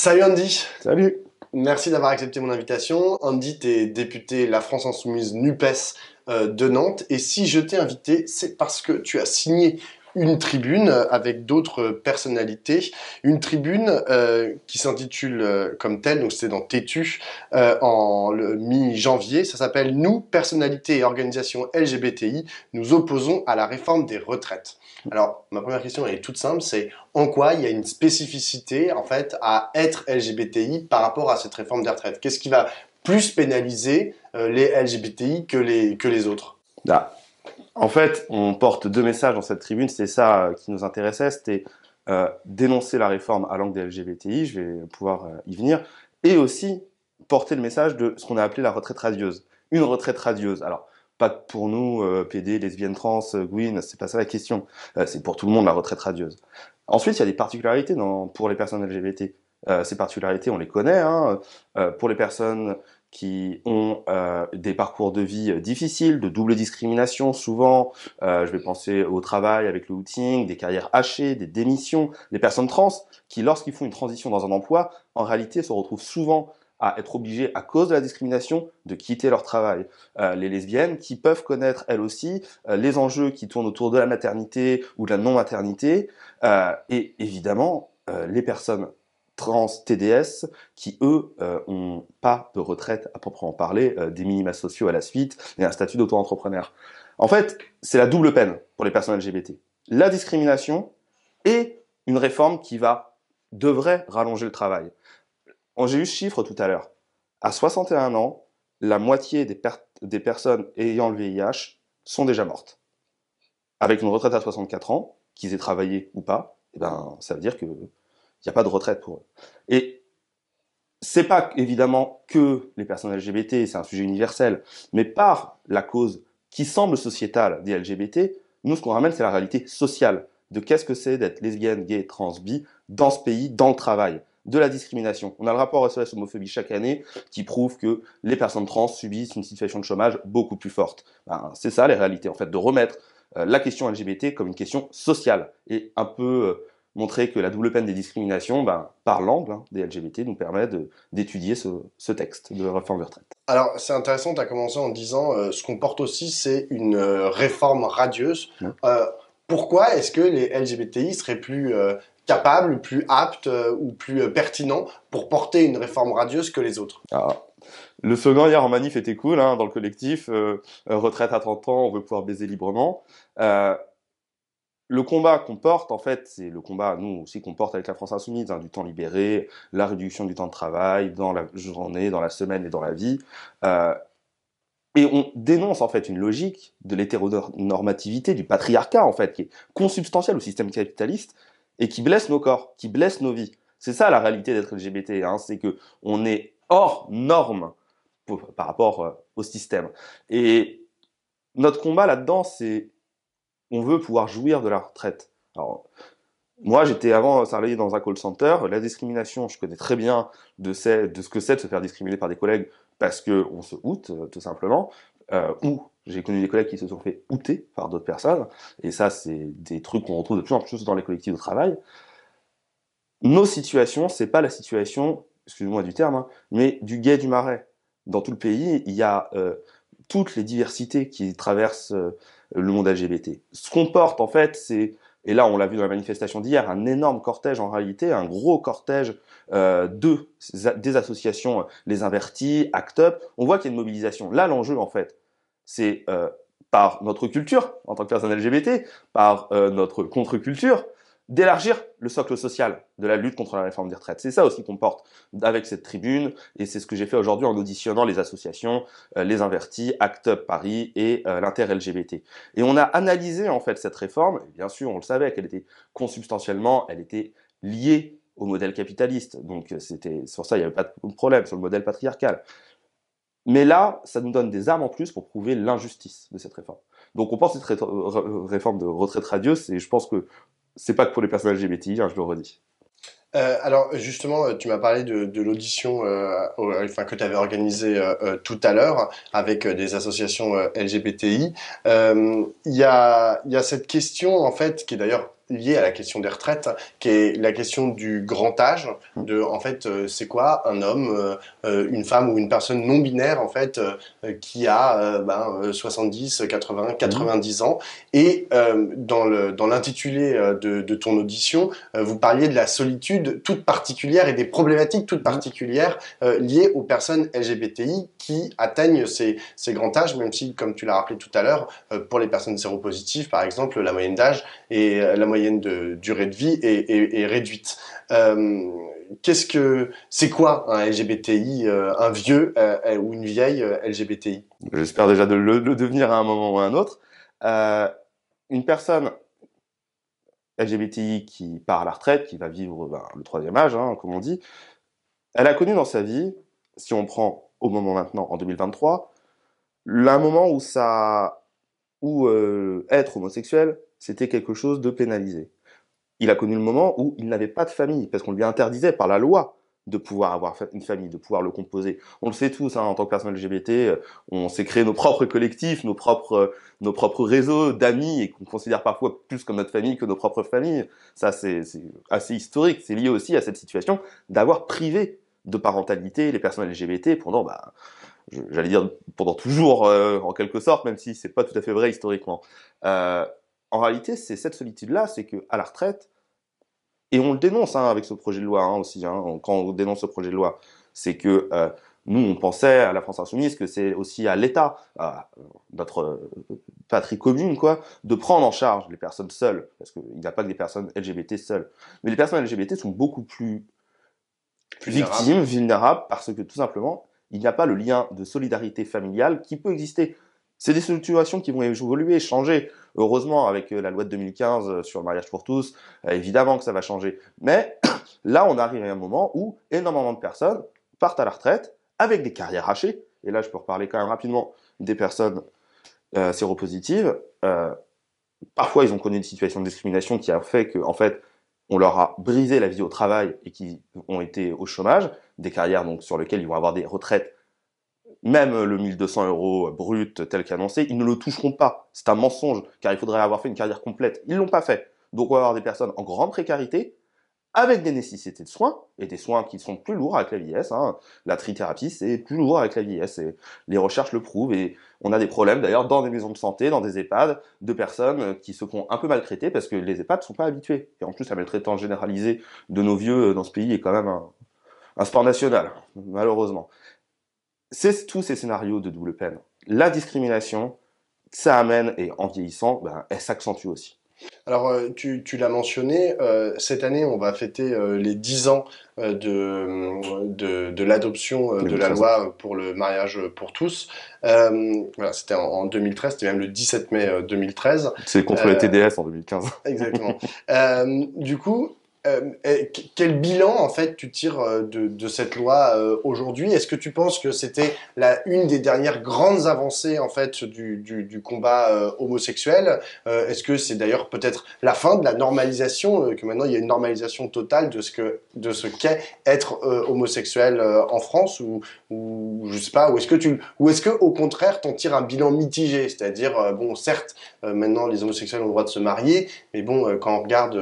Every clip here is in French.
Salut Andy, Salut! merci d'avoir accepté mon invitation. Andy, t'es député La France Insoumise NUPES de Nantes. Et si je t'ai invité, c'est parce que tu as signé une tribune avec d'autres personnalités. Une tribune qui s'intitule comme telle, donc c'était dans Tétu en le mi-janvier. Ça s'appelle Nous, personnalités et organisations LGBTI, nous opposons à la réforme des retraites. Alors, ma première question elle est toute simple, c'est en quoi il y a une spécificité en fait à être LGBTI par rapport à cette réforme des retraites? Qu'est-ce qui va plus pénaliser les LGBTI que les autres? Là, en fait, on porte deux messages dans cette tribune, c'est ça qui nous intéressait, c'était dénoncer la réforme à l'angle des LGBTI, je vais pouvoir y venir, et aussi porter le message de ce qu'on a appelé la retraite radieuse. Une retraite radieuse. Alors, pas pour nous, PD, lesbiennes, trans, Gwyn, c'est pas ça la question. C'est pour tout le monde la retraite radieuse. Ensuite, il y a des particularités pour les personnes LGBT. Ces particularités, on les connaît. Hein. Pour les personnes qui ont des parcours de vie difficiles, de double discrimination souvent. Je vais penser au travail avec le outing, des carrières hachées, des démissions, des personnes trans qui, lorsqu'ils font une transition dans un emploi, en réalité se retrouvent souvent à être obligés, à cause de la discrimination, de quitter leur travail. Les lesbiennes qui peuvent connaître, elles aussi, les enjeux qui tournent autour de la maternité ou de la non-maternité, et évidemment, les personnes trans TDS qui, eux, ont pas de retraite à proprement parler, des minima sociaux à la suite, et un statut d'auto-entrepreneur. En fait, c'est la double peine pour les personnes LGBT. La discrimination et une réforme qui devrait rallonger le travail. J'ai eu ce chiffre tout à l'heure. À 61 ans, la moitié des personnes ayant le VIH sont déjà mortes. Avec une retraite à 64 ans, qu'ils aient travaillé ou pas, eh ben, ça veut dire qu'il n'y a pas de retraite pour eux. Et c'est pas évidemment que les personnes LGBT, c'est un sujet universel, mais par la cause qui semble sociétale des LGBT, nous, ce qu'on ramène, c'est la réalité sociale de qu'est-ce que c'est d'être lesbienne, gay, trans, bi dans ce pays, dans le travail, de la discrimination. On a le rapport SOS homophobie chaque année qui prouve que les personnes trans subissent une situation de chômage beaucoup plus forte. Ben, c'est ça les réalités, en fait, de remettre la question LGBT comme une question sociale et un peu montrer que la double peine des discriminations, ben, par l'angle des LGBT, nous permet d'étudier ce texte de réforme des retraites. Alors, c'est intéressant, tu as commencé en disant ce qu'on porte aussi, c'est une réforme radieuse. Ouais. Pourquoi est-ce que les LGBTI seraient plus capables, plus aptes ou plus pertinents pour porter une réforme radieuse que les autres? Alors, le slogan hier en manif était cool, hein, dans le collectif, retraite à 30 ans, on veut pouvoir baiser librement. Le combat qu'on porte, en fait, c'est le combat, nous aussi, qu'on porte avec la France Insoumise, hein, du temps libéré, la réduction du temps de travail, dans la journée, dans la semaine et dans la vie. Et on dénonce, en fait, une logique de l'hétéronormativité, du patriarcat, en fait, qui est consubstantielle au système capitaliste et qui blesse nos corps, qui blesse nos vies. C'est ça la réalité d'être LGBT, hein, c'est que on est hors norme par rapport au système. Et notre combat là-dedans, c'est on veut pouvoir jouir de la retraite. Alors, moi, j'étais avant salarié dans un call center. La discrimination, je connais très bien de ce que c'est de se faire discriminer par des collègues parce que on se oute, tout simplement. Ou j'ai connu des collègues qui se sont fait outer par d'autres personnes. Et ça, c'est des trucs qu'on retrouve de plus en plus dans les collectifs de travail. Nos situations, c'est pas la situation, excusez-moi du terme, hein, mais du guet du marais. Dans tout le pays, il y a toutes les diversités qui traversent le monde LGBT. Ce qu'on porte, en fait, et là on l'a vu dans la manifestation d'hier, un énorme cortège en réalité, un gros cortège des associations, les Invertis, ACT UP. On voit qu'il y a une mobilisation. Là, l'enjeu, en fait, c'est par notre culture, en tant que personne LGBT, par notre contre-culture, d'élargir le socle social de la lutte contre la réforme des retraites. C'est ça aussi qu'on porte avec cette tribune, et c'est ce que j'ai fait aujourd'hui en auditionnant les associations, les Invertis, ACT UP Paris et l'Inter-LGBT. Et on a analysé en fait cette réforme, et bien sûr on le savait qu'elle était consubstantiellement, elle était liée au modèle capitaliste, donc c'était sur ça il n'y avait pas de problème, sur le modèle patriarcal. Mais là, ça nous donne des armes en plus pour prouver l'injustice de cette réforme. Donc on pense cette réforme de retraite radieuse, et je pense que c'est pas que pour les personnes LGBTI, hein, je le redis. Alors justement, tu m'as parlé de l'audition enfin, que tu avais organisée tout à l'heure avec des associations LGBTI. Il y a cette question en fait qui est d'ailleurs lié à la question des retraites, qui est la question du grand âge, de en fait c'est quoi un homme, une femme ou une personne non binaire en fait qui a 70, 80, Mhm. 90 ans. Et dans l'intitulé de ton audition, vous parliez de la solitude toute particulière et des problématiques toutes Mhm. particulières liées aux personnes LGBTI qui atteignent ces grands âges, même si, comme tu l'as rappelé tout à l'heure, pour les personnes séropositives, par exemple, la moyenne d'âge et la moyenne de durée de vie est réduite. Euh, c'est quoi un LGBTI, un vieux ou une vieille LGBTI? J'espère déjà de le devenir à un moment ou à un autre. Euh, une personne LGBTI qui part à la retraite, qui va vivre le troisième âge, hein, comme on dit, elle a connu dans sa vie, si on prend au moment maintenant, en 2023, un moment où être homosexuel, c'était quelque chose de pénalisé. Il a connu le moment où il n'avait pas de famille, parce qu'on lui interdisait par la loi de pouvoir avoir une famille, de pouvoir le composer. On le sait tous, hein, en tant que personne LGBT, on s'est créé nos propres collectifs, nos propres réseaux d'amis, et qu'on considère parfois plus comme notre famille que nos propres familles. Ça, c'est assez historique. C'est lié aussi à cette situation d'avoir privé de parentalité les personnes LGBT pendant, j'allais dire pendant toujours, en quelque sorte, même si c'est pas tout à fait vrai historiquement. Euh, En réalité, c'est cette solitude-là, c'est que à la retraite, et on le dénonce hein, avec ce projet de loi hein, aussi, hein, quand on dénonce ce projet de loi, c'est que nous, on pensait à la France Insoumise que c'est aussi à l'État, à notre patrie commune, quoi, de prendre en charge les personnes seules, parce qu'il n'y a pas que des personnes LGBT seules. Mais les personnes LGBT sont beaucoup plus Vulnérable. victimes, vulnérables, parce que tout simplement, il n'y a pas le lien de solidarité familiale qui peut exister. C'est des situations qui vont évoluer, changer. Heureusement, avec la loi de 2015 sur le mariage pour tous, évidemment que ça va changer. Mais là, on arrive à un moment où énormément de personnes partent à la retraite avec des carrières hachées. Et là, je peux reparler quand même rapidement des personnes séropositives. Parfois, ils ont connu une situation de discrimination qui a fait que, en fait, on leur a brisé la vie au travail et qui ont été au chômage, des carrières donc sur lesquelles ils vont avoir des retraites, même le 1200 euros brut tel qu'annoncé, ils ne le toucheront pas. C'est un mensonge, car il faudrait avoir fait une carrière complète. Ils l'ont pas fait. Donc on va avoir des personnes en grande précarité, avec des nécessités de soins, et des soins qui sont plus lourds avec la vieillesse. Hein. La trithérapie, c'est plus lourd avec la vieillesse, et les recherches le prouvent, et on a des problèmes d'ailleurs dans des maisons de santé, dans des EHPAD, de personnes qui se font un peu maltraiter parce que les EHPAD ne sont pas habitués. Et en plus, la maltraitance généralisée de nos vieux dans ce pays est quand même un sport national, malheureusement. C'est tous ces scénarios de double peine. La discrimination, ça amène, et en vieillissant, elle s'accentue aussi. Alors, tu l'as mentionné, cette année, on va fêter les 10 ans de l'adoption de la 2013. loi pour le mariage pour tous. Voilà, c'était en 2013, c'était même le 17 mai 2013. C'est contre les Euh, TDS en 2015. Exactement. Du coup, quel bilan en fait tu tires de cette loi aujourd'hui? Est-ce que tu penses que c'était une des dernières grandes avancées en fait du combat homosexuel? Est-ce que c'est d'ailleurs peut-être la fin de la normalisation, que maintenant il y a une normalisation totale de ce qu'est être homosexuel en France ou je sais pas, ou est-ce que au contraire t'en tires un bilan mitigé, c'est-à-dire bon certes maintenant les homosexuels ont le droit de se marier, mais bon, quand on regarde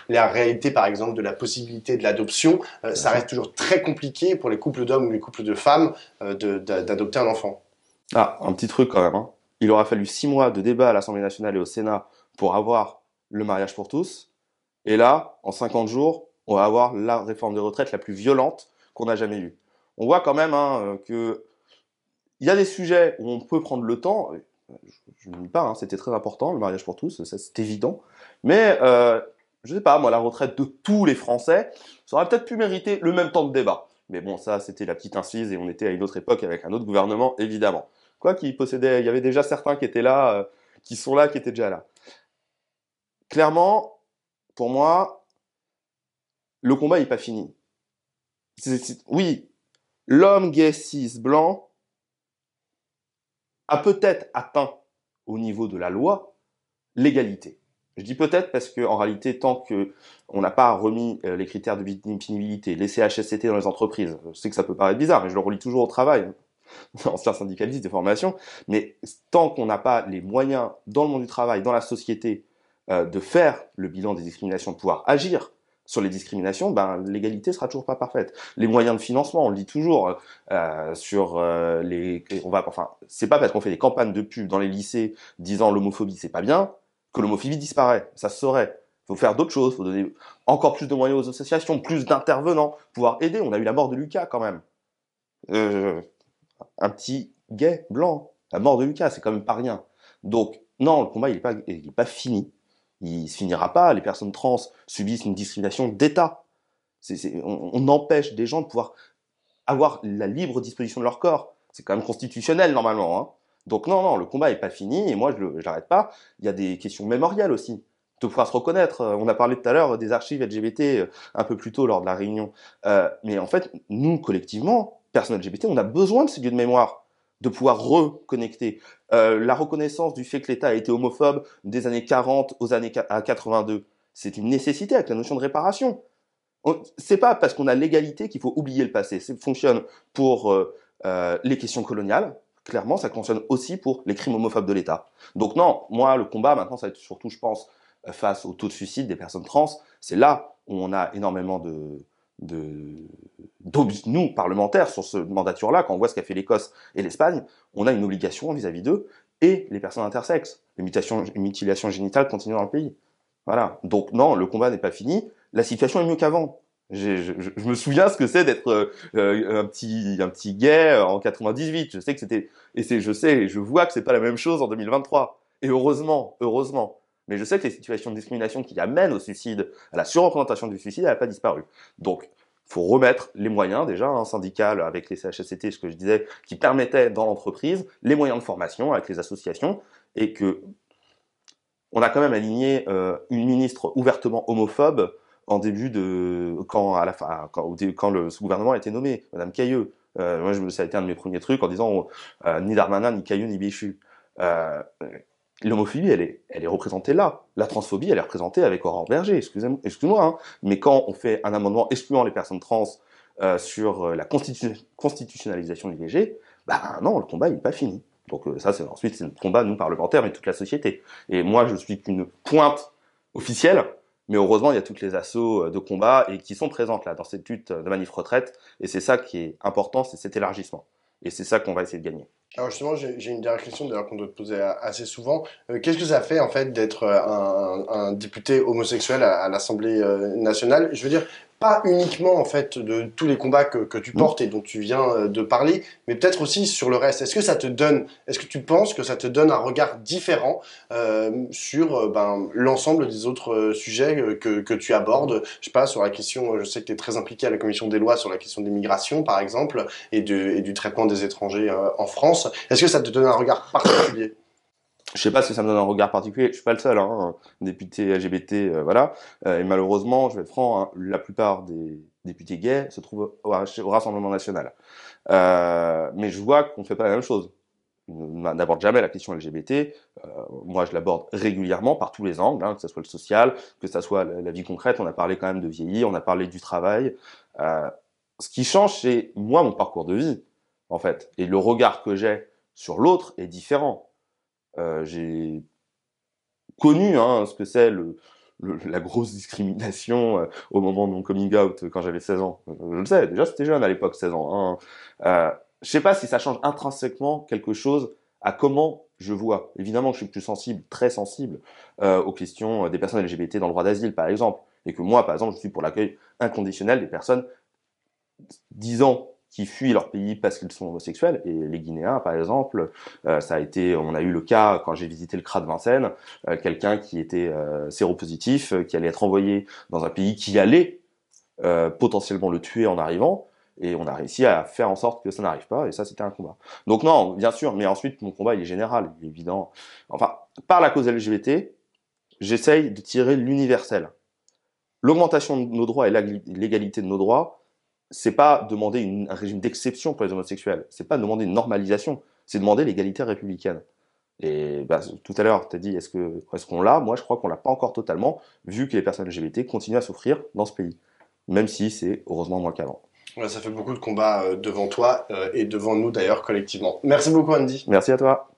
la réalité, par exemple, de la possibilité de l'adoption, Bien ça sûr. reste toujours très compliqué pour les couples d'hommes ou les couples de femmes d'adopter un enfant. Ah, un petit truc quand même. Hein. Il aura fallu 6 mois de débat à l'Assemblée nationale et au Sénat pour avoir le mariage pour tous. Et là, en 50 jours, on va avoir la réforme des retraites la plus violente qu'on a jamais eue. On voit quand même hein, que il y a des sujets où on peut prendre le temps. Je ne nie pas, hein, c'était très important, le mariage pour tous, ça c'est évident. Mais je sais pas, moi, la retraite de tous les Français, ça aurait peut-être pu mériter le même temps de débat. Mais bon, ça, c'était la petite incise et on était à une autre époque avec un autre gouvernement, évidemment. Quoi qu'il possédait, il y avait déjà certains qui étaient là, qui sont là, qui étaient déjà là. Clairement, pour moi, le combat n'est pas fini. Oui, l'homme gay cis blanc a peut-être atteint au niveau de la loi l'égalité. Je dis peut-être parce que en réalité, tant que on n'a pas remis les critères de pénibilité, les CHSCT dans les entreprises, je sais que ça peut paraître bizarre, mais je le relis toujours au travail, ancien syndicaliste des formations, mais tant qu'on n'a pas les moyens dans le monde du travail, dans la société, de faire le bilan des discriminations, de pouvoir agir sur les discriminations, ben, l'égalité sera toujours pas parfaite. Les moyens de financement, on le dit toujours, sur enfin, c'est pas parce qu'on fait des campagnes de pub dans les lycées disant l'homophobie c'est pas bien que l'homophobie disparaît. Ça se saurait. Il faut faire d'autres choses, il faut donner encore plus de moyens aux associations, plus d'intervenants, pouvoir aider. On a eu la mort de Lucas quand même. Un petit gay blanc, la mort de Lucas, c'est quand même pas rien. Donc non, le combat il est pas fini. Il se finira pas. Les personnes trans subissent une discrimination d'État. On empêche des gens de pouvoir avoir la libre disposition de leur corps. C'est quand même constitutionnel normalement. Hein. Donc non, le combat est pas fini et moi je l'arrête pas. Il y a des questions mémorielles aussi. De pouvoir se reconnaître. On a parlé tout à l'heure des archives LGBT un peu plus tôt lors de la réunion. Mais en fait, nous collectivement, personnes LGBT, on a besoin de ces lieux de mémoire, de pouvoir reconnecter. La reconnaissance du fait que l'État a été homophobe des années 40 aux années 82, c'est une nécessité avec la notion de réparation. C'est pas parce qu'on a l'égalité qu'il faut oublier le passé. Ça fonctionne pour les questions coloniales. Clairement, ça fonctionne aussi pour les crimes homophobes de l'État. Donc non, moi, le combat, maintenant, ça va être surtout, je pense, face au taux de suicide des personnes trans. C'est là où on a énormément nous, parlementaires, sur ce mandature-là, quand on voit ce qu'a fait l'Écosse et l'Espagne, on a une obligation vis-à-vis d'eux et les personnes intersexes. Les mutilations génitales continuent dans le pays. Voilà. Donc non, le combat n'est pas fini. La situation est mieux qu'avant. Je me souviens ce que c'est d'être un petit gay en 98. Je sais que c'était je vois que c'est pas la même chose en 2023. Et heureusement. Mais je sais que les situations de discrimination qui amènent au suicide, à la surreprésentation du suicide, elle n'a pas disparu. Donc, faut remettre les moyens déjà syndicales avec les CHSCT, ce que je disais, qui permettaient dans l'entreprise les moyens de formation avec les associations et que on a quand même aligné une ministre ouvertement homophobe en début de quand ce gouvernement a été nommé, Madame Cayeux. Ça a été un de mes premiers trucs en disant ni Darmanin, ni Cayeux, ni Béchu. L'homophobie, elle est représentée là. La transphobie, elle est représentée avec Aurore Berger. Excuse-moi, hein. Mais quand on fait un amendement excluant les personnes trans sur la constitutionnalisation de l'IVG, bah non, le combat il n'est pas fini. Donc ça, ensuite, c'est notre combat, nous, parlementaires, mais toute la société. Et moi, je suis qu'une pointe officielle, mais heureusement, il y a toutes les assos de combat et qui sont présentes là dans cette lutte de manif retraite. Et c'est ça qui est important, c'est cet élargissement. Et c'est ça qu'on va essayer de gagner. Alors justement, j'ai une dernière question d'ailleurs qu'on doit te poser assez souvent. Qu'est-ce que ça fait en fait d'être un député homosexuel à l'Assemblée nationale? Je veux dire, pas uniquement en fait de tous les combats que tu portes et dont tu viens de parler, mais peut-être aussi sur le reste. Est-ce que tu penses que ça te donne un regard différent sur l'ensemble des autres sujets que tu abordes? Je sais pas, sur la question, je sais que tu es très impliqué à la commission des lois sur la question des migrations par exemple et du traitement des étrangers en France. Est-ce que ça te donne un regard particulier? Je sais pas si ça me donne un regard particulier. Je suis pas le seul, hein, député LGBT, voilà. Et malheureusement, je vais être franc, hein, la plupart des députés gays se trouvent au Rassemblement national. Mais je vois qu'on fait pas la même chose. On n'aborde jamais la question LGBT. Moi, je l'aborde régulièrement par tous les angles, hein, que ce soit le social, que ce soit la vie concrète. On a parlé quand même de vieillir, on a parlé du travail. Ce qui change, c'est moi mon parcours de vie, en fait, et le regard que j'ai sur l'autre est différent. J'ai connu ce que c'est la grosse discrimination au moment de mon coming out quand j'avais 16 ans. Je le sais, déjà c'était jeune à l'époque, 16 ans. Hein. Je sais pas si ça change intrinsèquement quelque chose à comment je vois. Évidemment que je suis plus sensible, très sensible, aux questions des personnes LGBT dans le droit d'asile, par exemple. Et que moi, par exemple, je suis pour l'accueil inconditionnel des personnes disant qui fuient leur pays parce qu'ils sont homosexuels. Et les Guinéens, par exemple, on a eu le cas quand j'ai visité le CRA de Vincennes, quelqu'un qui était séropositif, qui allait être envoyé dans un pays qui allait potentiellement le tuer en arrivant. Et on a réussi à faire en sorte que ça n'arrive pas, et ça, c'était un combat. Donc non, bien sûr, mais ensuite, mon combat, il est général, il est évident. Enfin, par la cause LGBT, j'essaye de tirer l'universel. L'augmentation de nos droits et l'égalité de nos droits, c'est pas demander un régime d'exception pour les homosexuels, c'est pas demander une normalisation, c'est demander l'égalité républicaine. Et tout à l'heure, tu as dit, est-ce qu'on l'a? Moi, je crois qu'on l'a pas encore totalement, vu que les personnes LGBT continuent à souffrir dans ce pays, même si c'est heureusement moins qu'avant. Ouais, ça fait beaucoup de combats devant toi et devant nous d'ailleurs collectivement. Merci beaucoup Andy. Merci à toi.